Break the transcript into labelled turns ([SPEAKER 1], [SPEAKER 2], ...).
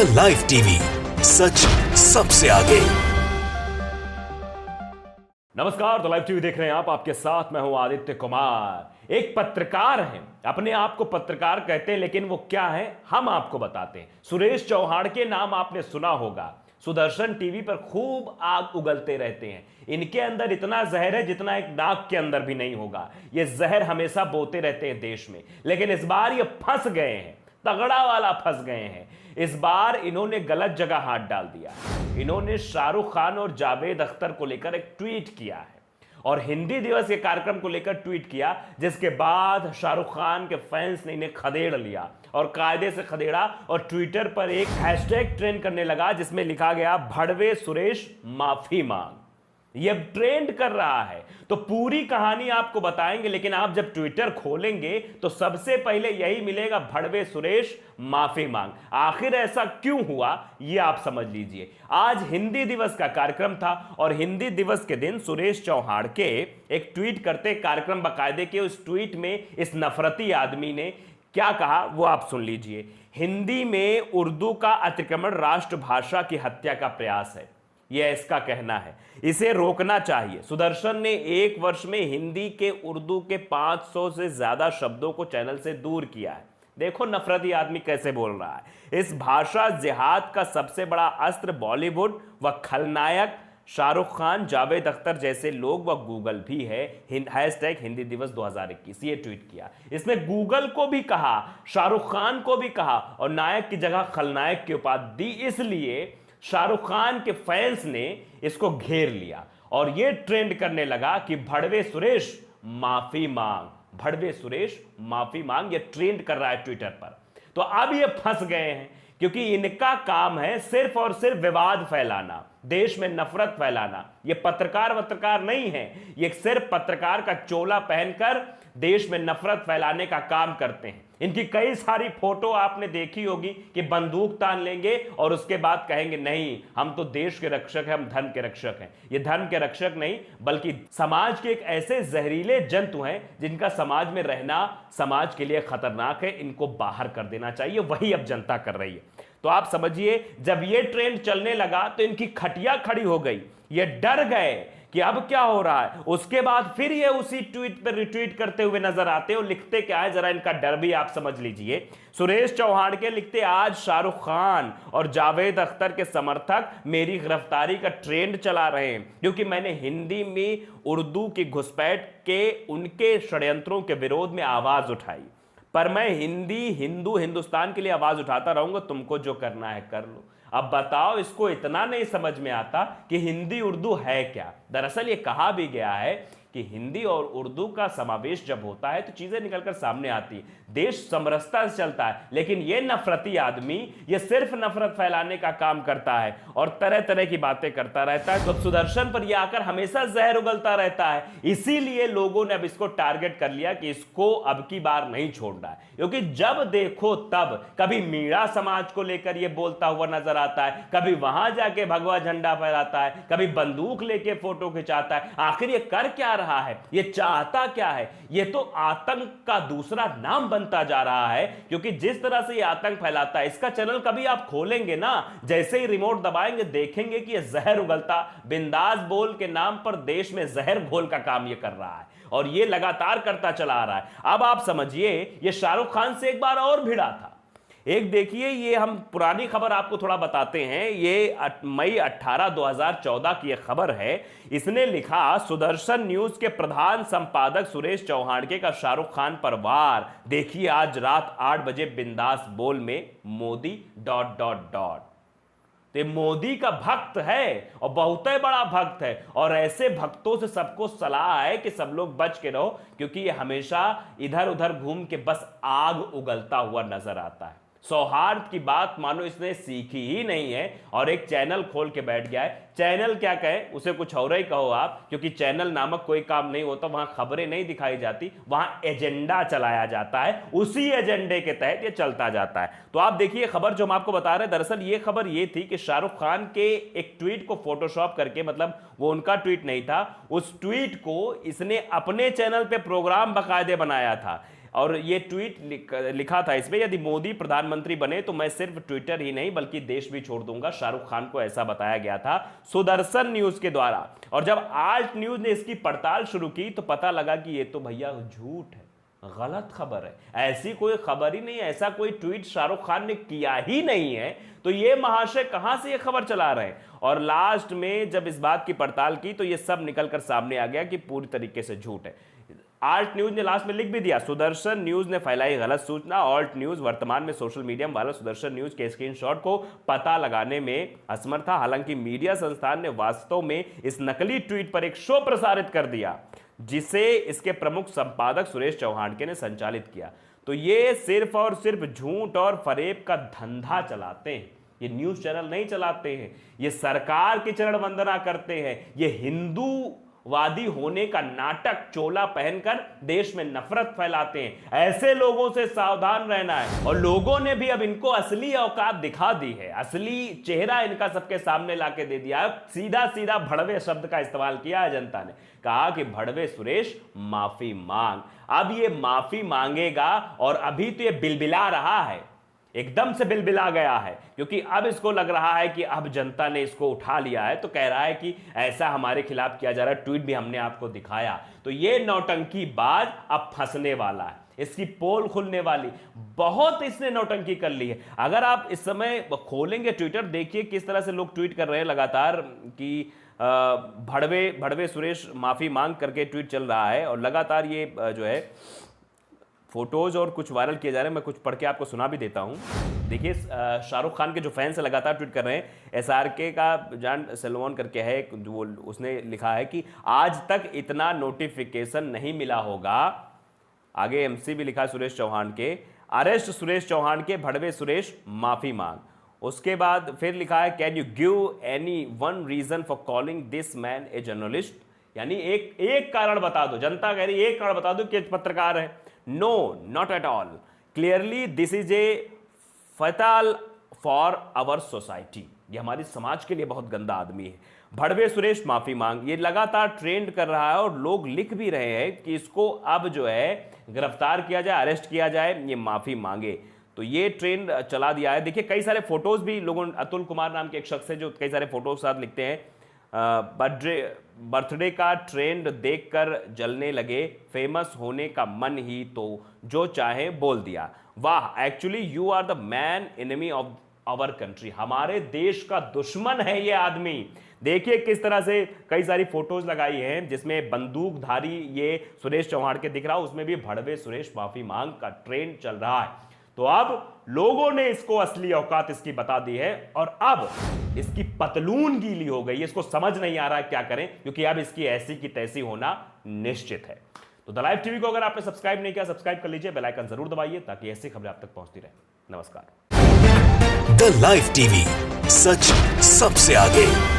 [SPEAKER 1] The live TV, सच सबसे आगे।
[SPEAKER 2] नमस्कार, द लाइव टीवी देख रहे हैं आप। आपके साथ मैं हूं आदित्य कुमार। एक पत्रकार हैं, अपने आप को पत्रकार कहते हैं, लेकिन वो क्या है हम आपको बताते हैं। सुरेश चौहान के नाम आपने सुना होगा। सुदर्शन टीवी पर खूब आग उगलते रहते हैं। इनके अंदर इतना जहर है जितना एक नाक के अंदर भी नहीं होगा। ये जहर हमेशा बोते रहते हैं देश में, लेकिन इस बार ये फंस गए हैं, तगड़ा वाला फंस गए हैं। इस बार इन्होंने गलत जगह हाथ डाल दिया। इन्होंने शाहरुख खान और जावेद अख्तर को लेकर एक ट्वीट किया है और हिंदी दिवस के कार्यक्रम को लेकर ट्वीट किया, जिसके बाद शाहरुख खान के फैंस ने इन्हें खदेड़ लिया और कायदे से खदेड़ा और ट्विटर पर एक हैशटैग ट्रेंड करने लगा जिसमें लिखा गया भड़वे सुरेश माफी मांग। ये ट्रेंड कर रहा है, तो पूरी कहानी आपको बताएंगे, लेकिन आप जब ट्विटर खोलेंगे तो सबसे पहले यही मिलेगा, भड़वे सुरेश माफी मांग। आखिर ऐसा क्यों हुआ ये आप समझ लीजिए। आज हिंदी दिवस का कार्यक्रम था और हिंदी दिवस के दिन सुरेश चौहान के एक ट्वीट करते कार्यक्रम बाकायदे के उस ट्वीट में इस नफरती आदमी ने क्या कहा वो आप सुन लीजिए। हिंदी में उर्दू का अतिक्रमण राष्ट्रभाषा की हत्या का प्रयास है, यह इसका कहना है। इसे रोकना चाहिए। सुदर्शन ने एक वर्ष में हिंदी के उर्दू के 500 से ज्यादा शब्दों को चैनल से दूर किया है। देखो नफरती आदमी कैसे बोल रहा है। इस भाषा जिहाद का सबसे बड़ा अस्त्र बॉलीवुड व खलनायक शाहरुख खान, जावेद अख्तर जैसे लोग व गूगल भी है। हैशटैग हिंदी दिवस 2021 ये ट्वीट किया। इसमें गूगल को भी कहा, शाहरुख खान को भी कहा और नायक की जगह खलनायक की उपाधि दी। इसलिए शाहरुख खान के फैंस ने इसको घेर लिया और यह ट्रेंड करने लगा कि भड़वे सुरेश माफी मांग, भड़वे सुरेश माफी मांग। ये ट्रेंड कर रहा है ट्विटर पर। तो अब ये फंस गए हैं क्योंकि इनका काम है सिर्फ और सिर्फ विवाद फैलाना, देश में नफरत फैलाना। ये पत्रकार नहीं है, ये सिर्फ पत्रकार का चोला पहनकर देश में नफरत फैलाने का काम करते हैं। इनकी कई सारी फोटो आपने देखी होगी कि बंदूक तान लेंगे और उसके बाद कहेंगे नहीं हम तो देश के रक्षक हैं, हम धर्म के रक्षक हैं। ये धर्म के रक्षक नहीं बल्कि समाज के एक ऐसे जहरीले जंतु हैं जिनका समाज में रहना समाज के लिए खतरनाक है। इनको बाहर कर देना चाहिए, वही अब जनता कर रही है। तो आप समझिए जब ये ट्रेंड चलने लगा तो इनकी खटिया खड़ी हो गई। ये डर गए कि अब क्या हो रहा है। उसके बाद फिर ये उसी ट्वीट पर रिट्वीट करते हुए नजर आते हैं और लिखते क्या है, जरा इनका डर भी आप समझ लीजिए। सुरेश चौहान के लिखते, आज शाहरुख खान और जावेद अख्तर के समर्थक मेरी गिरफ्तारी का ट्रेंड चला रहे हैं क्योंकि मैंने हिंदी में उर्दू की घुसपैठ के उनके षड्यंत्रों के विरोध में आवाज उठाई। पर मैं हिंदुस्तान के लिए आवाज उठाता रहूंगा, तुमको जो करना है कर लो। अब बताओ, इसको इतना नहीं समझ में आता कि हिंदी उर्दू है क्या। दरअसल ये कहा भी गया है कि हिंदी और उर्दू का समावेश जब होता है तो चीजें निकलकर सामने आती है, देश समरसता से चलता है। लेकिन ये नफरती आदमी ये सिर्फ नफरत फैलाने का काम करता है और तरह तरह की बातें करता रहता है। तो सुदर्शन पर यह आकर हमेशा जहर उगलता रहता है। इसीलिए लोगों ने अब इसको टारगेट कर लिया कि इसको अब की बार नहीं छोड़ना है, क्योंकि जब देखो तब कभी मीणा समाज को लेकर यह बोलता हुआ नजर आता है, कभी वहां जाके भगवा झंडा फहराता है, कभी बंदूक लेके फोटो खिंचाता है। आखिर ये कर क्या रहा है, ये चाहता क्या है? ये तो आतंक का दूसरा नाम बनता जा रहा है, क्योंकि जिस तरह से ये आतंक फैलाता है, इसका चैनल कभी आप खोलेंगे ना, जैसे ही रिमोट दबाएंगे देखेंगे कि ये जहर उगलता, बिंदास बोल के नाम पर देश में जहर घोल का काम ये कर रहा है और ये लगातार करता चला आ रहा है। अब आप समझिए ये शाहरुख खान से एक बार और भिड़ा था। एक देखिए, ये हम पुरानी खबर आपको थोड़ा बताते हैं। ये मई 18, 2014 की यह खबर है। इसने लिखा, सुदर्शन न्यूज के प्रधान संपादक सुरेश चौहान का शाहरुख खान पर वार। देखिए आज रात 8 बजे बिंदास बोल में मोदी ... तो मोदी का भक्त है और बहुत ही बड़ा भक्त है और ऐसे भक्तों से सबको सलाह है कि सब लोग बच के रहो, क्योंकि ये हमेशा इधर उधर घूम के बस आग उगलता हुआ नजर आता है। सौहार्द की बात मानो इसने सीखी ही नहीं है और एक चैनल खोल के बैठ गया है। चैनल क्या कहे, उसे कुछ और ही कहो आप, क्योंकि चैनल नामक कोई काम नहीं होता, वहां खबरें नहीं दिखाई जाती, वहां एजेंडा चलाया जाता है, उसी एजेंडे के तहत ये चलता जाता है। तो आप देखिए खबर जो हम आपको बता रहे हैं, दरअसल ये खबर ये थी कि शाहरुख खान के एक ट्वीट को फोटोशॉप करके, मतलब वो उनका ट्वीट नहीं था, उस ट्वीट को इसने अपने चैनल पे प्रोग्राम बाकायदे बनाया था। और ये ट्वीट लिखा था इसमें, यदि मोदी प्रधानमंत्री बने तो मैं सिर्फ ट्विटर ही नहीं बल्कि देश भी छोड़ दूंगा। शाहरुख खान को ऐसा बताया गया था सुदर्शन न्यूज के द्वारा। और जब आल्ट न्यूज ने इसकी पड़ताल शुरू की तो पता लगा कि ये तो भैया झूठ है, गलत खबर है, ऐसी कोई खबर ही नहीं है, ऐसा कोई ट्वीट शाहरुख खान ने किया ही नहीं है। तो ये महाशय कहां से ये खबर चला रहे हैं? और लास्ट में जब इस बात की पड़ताल की तो ये सब निकलकर सामने आ गया कि पूरी तरीके से झूठ है। आल्ट न्यूज ने लास्ट में लिख भी दिया, सुदर्शन न्यूज ने फैलाई गलत सूचना। आल्ट न्यूज वर्तमान में सोशल मीडिया में वायरल सुदर्शन न्यूज के स्क्रीनशॉट को पता लगाने में असमर्थ था। हालांकि मीडिया संस्थान ने वास्तव में इस नकली ट्वीट पर एक शो प्रसारित कर दिया जिसे इसके प्रमुख संपादक सुरेश चौहान ने संचालित किया। तो ये सिर्फ और सिर्फ झूठ और फरेब का धंधा चलाते हैं। ये न्यूज चैनल नहीं चलाते हैं, ये सरकार की चरण वंदना करते हैं, ये हिंदूवादी होने का नाटक चोला पहनकर देश में नफरत फैलाते हैं। ऐसे लोगों से सावधान रहना है। और लोगों ने भी अब इनको असली औकात दिखा दी है, असली चेहरा इनका सबके सामने लाके दे दिया है। सीधा सीधा भड़वे शब्द का इस्तेमाल किया है जनता ने, कहा कि भड़वे सुरेश माफी मांग। अब ये माफी मांगेगा और अभी तो ये बिलबिला रहा है, एकदम से बिलबिला गया है, क्योंकि अब इसको लग रहा है कि अब जनता ने इसको उठा लिया है। तो कह रहा है कि ऐसा हमारे खिलाफ किया जा रहा है, ट्वीट भी हमने आपको दिखाया। तो ये नौटंकी बाज अब फंसने वाला है, इसकी पोल खुलने वाली। बहुत इसने नौटंकी कर ली है। अगर आप इस समय खोलेंगे ट्विटर, देखिए किस तरह से लोग ट्वीट कर रहे हैं लगातार कि भड़वे सुरेश माफी मांग करके ट्वीट चल रहा है। और लगातार ये जो है फोटोज और कुछ वायरल किए जा रहे हैं। मैं कुछ पढ़ के आपको सुना भी देता हूं। देखिए शाहरुख खान के जो फैंस लगातार ट्वीट कर रहे हैं, SRK का जान सेलोन करके है, जो उसने लिखा है कि आज तक इतना नोटिफिकेशन नहीं मिला होगा। आगे MC भी लिखा है सुरेश चौहान के, अरेस्ट सुरेश चौहान के, भड़वे सुरेश माफी मांग। उसके बाद फिर लिखा है, can you give any one reason for calling this man a journalist. यानी एक कारण बता दो, जनता कह रही है एक कारण बता दो कि पत्रकार है। No, not at all, clearly this is a fatal for our society. ये हमारी समाज के लिए बहुत गंदा आदमी है। भड़वे सुरेश माफी मांग, ये लगातार ट्रेंड कर रहा है और लोग लिख भी रहे हैं कि इसको अब जो है गिरफ्तार किया जाए, अरेस्ट किया जाए, ये माफी मांगे। तो ये ट्रेंड चला दिया है। देखिए कई सारे फोटोज भी लोगों, अतुल कुमार नाम के एक शख्स है जो कई सारे फोटोज साथ लिखते हैं, बर्थडे का ट्रेंड देखकर जलने लगे, फेमस होने का मन ही तो जो चाहे बोल दिया। वाह, actually you are the main enemy of our country. हमारे देश का दुश्मन है ये आदमी। देखिए किस तरह से कई सारी फोटोज लगाई हैं जिसमें बंदूकधारी ये सुरेश चौहान के दिख रहा है, उसमें भी भड़वे सुरेश माफी मांग का ट्रेंड चल रहा है। तो अब लोगों ने इसको असली औकात इसकी बता दी है और अब इसकी पतलून गीली हो गई है। इसको समझ नहीं आ रहा है क्या करें, क्योंकि अब इसकी ऐसी की तैसी होना निश्चित है। तो द लाइव टीवी को अगर आपने सब्सक्राइब नहीं किया, सब्सक्राइब कर लीजिए, बेल आइकन जरूर दबाइए ताकि ऐसी खबरें आप तक पहुंचती रहे। नमस्कार।
[SPEAKER 1] द लाइव टीवी, सच सबसे आगे।